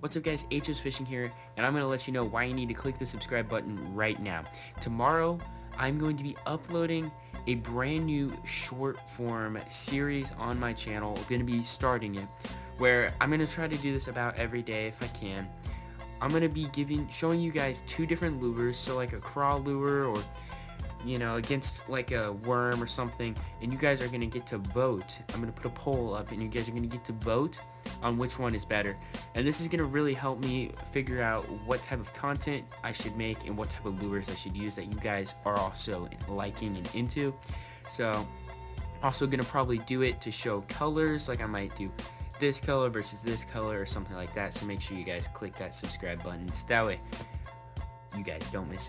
What's up guys, HO's Fishing here, and I'm going to let you know why you need to click the subscribe button right now. Tomorrow, I'm going to be uploading a brand new short form series on my channel. I'm going to be starting it, where I'm going to try to do this about every day if I can. I'm going to be showing you guys two different lures, so like a crawl lure or against like a worm or something, and you guys are gonna get to vote. I'm gonna put a poll up and you guys are gonna get to vote on which one is better, and this is gonna really help me figure out what type of content I should make and what type of lures I should use that you guys are also liking and into. So also gonna probably do it to show colors, like I might do this color versus this color or something like that. So make sure you guys click that subscribe button, so that way you guys don't miss out.